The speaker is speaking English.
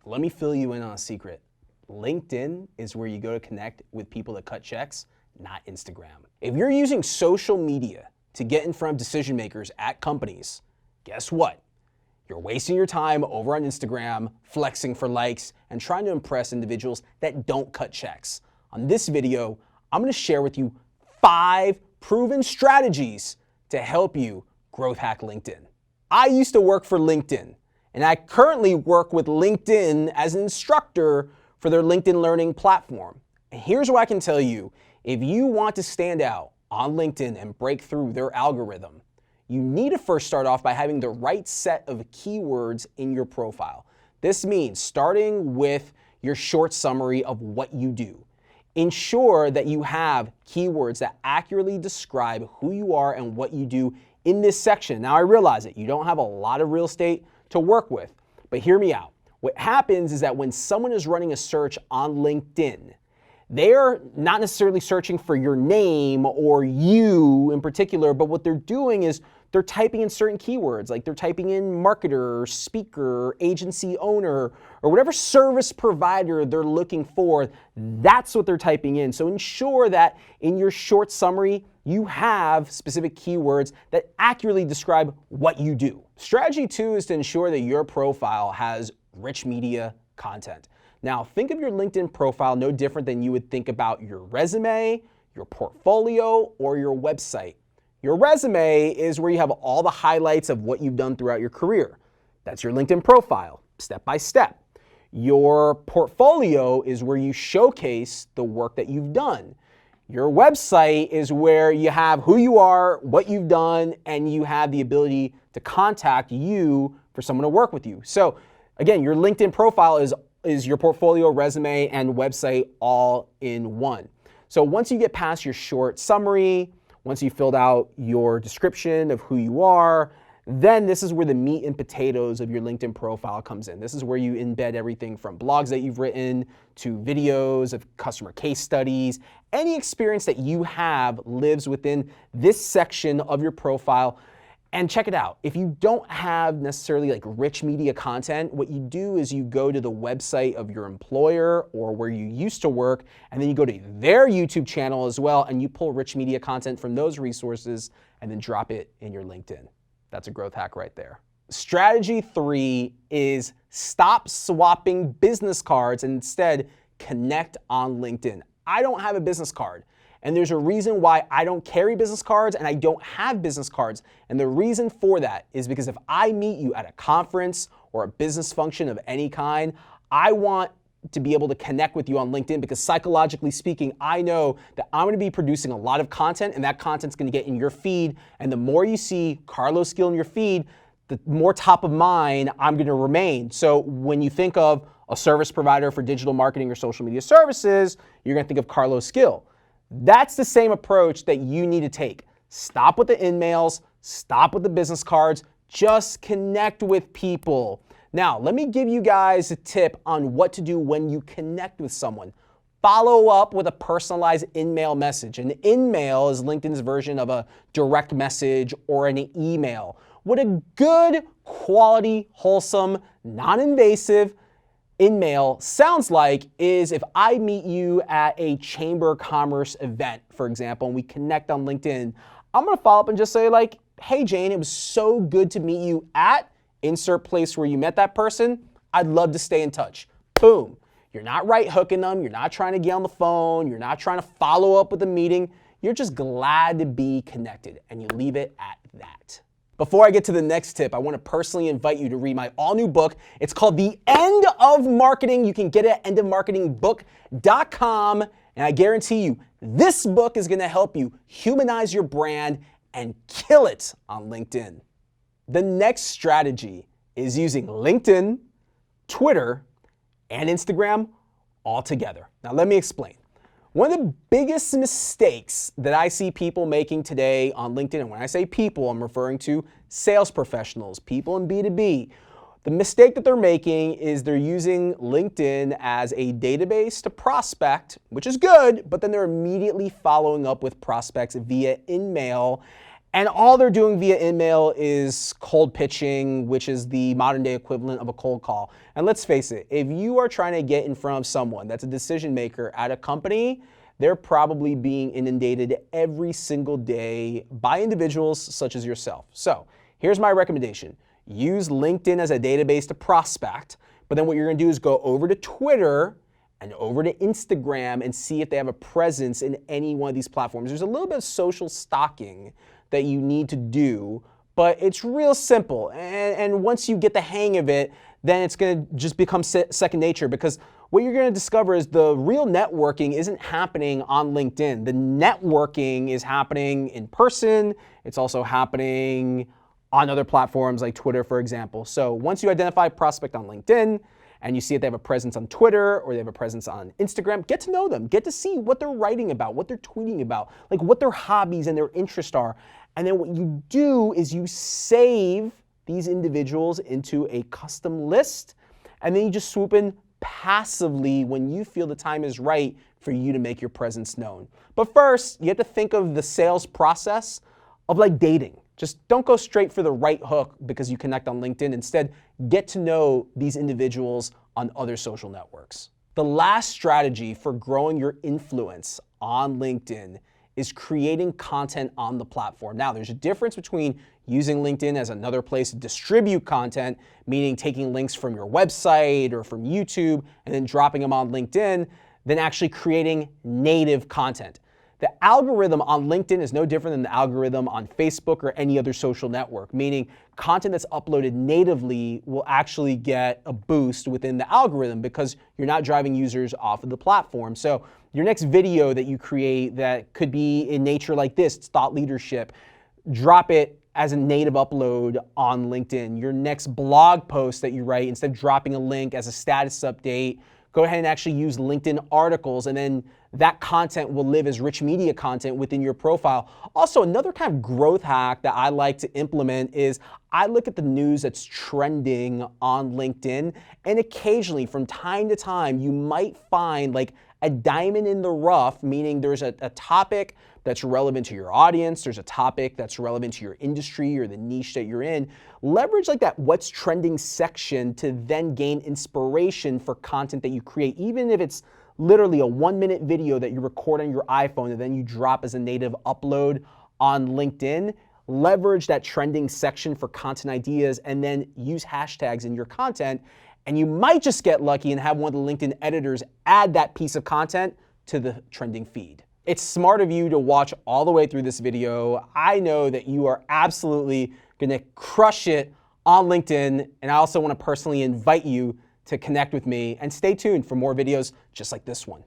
let me fill you in on a secret. LinkedIn is where you go to connect with people that cut checks, not Instagram. If you're using social media to get in front of decision makers at companies, guess what? You're wasting your time over on Instagram, flexing for likes, and trying to impress individuals that don't cut checks. On this video, I'm gonna share with you 5 proven strategies to help you growth hack LinkedIn. I used to work for LinkedIn, and I currently work with LinkedIn as an instructor for their LinkedIn Learning platform. And here's what I can tell you. If you want to stand out on LinkedIn and break through their algorithm, you need to first start off by having the right set of keywords in your profile. This means starting with your short summary of what you do. Ensure that you have keywords that accurately describe who you are and what you do in this section. Now I realize that you don't have a lot of real estate to work with, but hear me out. What happens is that when someone is running a search on LinkedIn, they're not necessarily searching for your name or you in particular, but what they're doing is they're typing in certain keywords, like they're typing in marketer, speaker, agency owner, or whatever service provider they're looking for. That's what they're typing in. So ensure that in your short summary, you have specific keywords that accurately describe what you do. Strategy 2 is to ensure that your profile has rich media content. Now, think of your LinkedIn profile no different than you would think about your resume, your portfolio, or your website. Your resume is where you have all the highlights of what you've done throughout your career. That's your LinkedIn profile, step by step. Your portfolio is where you showcase the work that you've done. Your website is where you have who you are, what you've done, and you have the ability to contact you for someone to work with you. So again, your LinkedIn profile is your portfolio, resume, and website all in one. So once you get past your short summary, once you filled out your description of who you are, then this is where the meat and potatoes of your LinkedIn profile comes in. This is where you embed everything from blogs that you've written to videos of customer case studies. Any experience that you have lives within this section of your profile. And check it out. If you don't have necessarily like rich media content, what you do is you go to the website of your employer or where you used to work, and then you go to their YouTube channel as well, and you pull rich media content from those resources and then drop it in your LinkedIn. That's a growth hack right there. Strategy 3 is stop swapping business cards and instead connect on LinkedIn. I don't have a business card. And there's a reason why I don't carry business cards and I don't have business cards. And the reason for that is because if I meet you at a conference or a business function of any kind, I want to be able to connect with you on LinkedIn because psychologically speaking, I know that I'm going to be producing a lot of content and that content's going to get in your feed. And the more you see Carlos Gill in your feed, the more top of mind I'm going to remain. So when you think of a service provider for digital marketing or social media services, you're going to think of Carlos Gill. That's the same approach that you need to take. Stop with the INMAILs, stop with the business cards, just connect with people. Now, let me give you guys a tip on what to do when you connect with someone. Follow up with a personalized INMAIL message. An INMAIL is LinkedIn's version of a direct message or an email. What a good, quality, wholesome, non-invasive INMAIL sounds like is if I meet you at a Chamber of Commerce event, for example, and we connect on LinkedIn, I'm gonna follow up and just say like, hey Jane, it was so good to meet you at insert place where you met that person. I'd love to stay in touch. Boom. You're not right hooking them. You're not trying to get on the phone. You're not trying to follow up with a meeting. You're just glad to be connected and you leave it at that. Before I get to the next tip, I want to personally invite you to read my all-new book. It's called The End of Marketing. You can get it at endofmarketingbook.com. And I guarantee you, this book is going to help you humanize your brand and kill it on LinkedIn. The next strategy is using LinkedIn, Twitter, and Instagram all together. Now, let me explain. One of the biggest mistakes that I see people making today on LinkedIn, and when I say people, I'm referring to sales professionals, people in B2B. The mistake that they're making is they're using LinkedIn as a database to prospect, which is good, but then they're immediately following up with prospects via INMAIL. And all they're doing via InMail is cold pitching, which is the modern day equivalent of a cold call. And let's face it, if you are trying to get in front of someone that's a decision maker at a company, they're probably being inundated every single day by individuals such as yourself. So here's my recommendation. Use LinkedIn as a database to prospect, but then what you're gonna do is go over to Twitter and over to Instagram and see if they have a presence in any one of these platforms. There's a little bit of social stalking that you need to do, but it's real simple. And once you get the hang of it, then it's gonna just become second nature, because what you're gonna discover is the real networking isn't happening on LinkedIn. The networking is happening in person. It's also happening on other platforms like Twitter, for example. So once you identify a prospect on LinkedIn, and you see if they have a presence on Twitter or they have a presence on Instagram, get to know them, get to see what they're writing about, what they're tweeting about, like what their hobbies and their interests are. And then what you do is you save these individuals into a custom list, and then you just swoop in passively when you feel the time is right for you to make your presence known. But first, you have to think of the sales process of like dating. Just don't go straight for the right hook because you connect on LinkedIn. Instead, get to know these individuals on other social networks. The last strategy for growing your influence on LinkedIn is creating content on the platform. Now, there's a difference between using LinkedIn as another place to distribute content, meaning taking links from your website or from YouTube and then dropping them on LinkedIn, than actually creating native content. The algorithm on LinkedIn is no different than the algorithm on Facebook or any other social network, meaning content that's uploaded natively will actually get a boost within the algorithm because you're not driving users off of the platform. So your next video that you create that could be in nature like this, it's thought leadership, drop it as a native upload on LinkedIn. Your next blog post that you write, instead of dropping a link as a status update, go ahead and actually use LinkedIn articles, and then that content will live as rich media content within your profile. Also, another kind of growth hack that I like to implement is I look at the news that's trending on LinkedIn, and occasionally from time to time, you might find like a diamond in the rough, meaning there's a topic that's relevant to your audience, there's a topic that's relevant to your industry or the niche that you're in. Leverage like that what's trending section to then gain inspiration for content that you create, even if it's literally a 1-minute video that you record on your iPhone and then you drop as a native upload on LinkedIn. Leverage that trending section for content ideas and then use hashtags in your content, and you might just get lucky and have one of the LinkedIn editors add that piece of content to the trending feed. It's smart of you to watch all the way through this video. I know that you are absolutely gonna crush it on LinkedIn, and I also wanna personally invite you to connect with me, and stay tuned for more videos just like this one.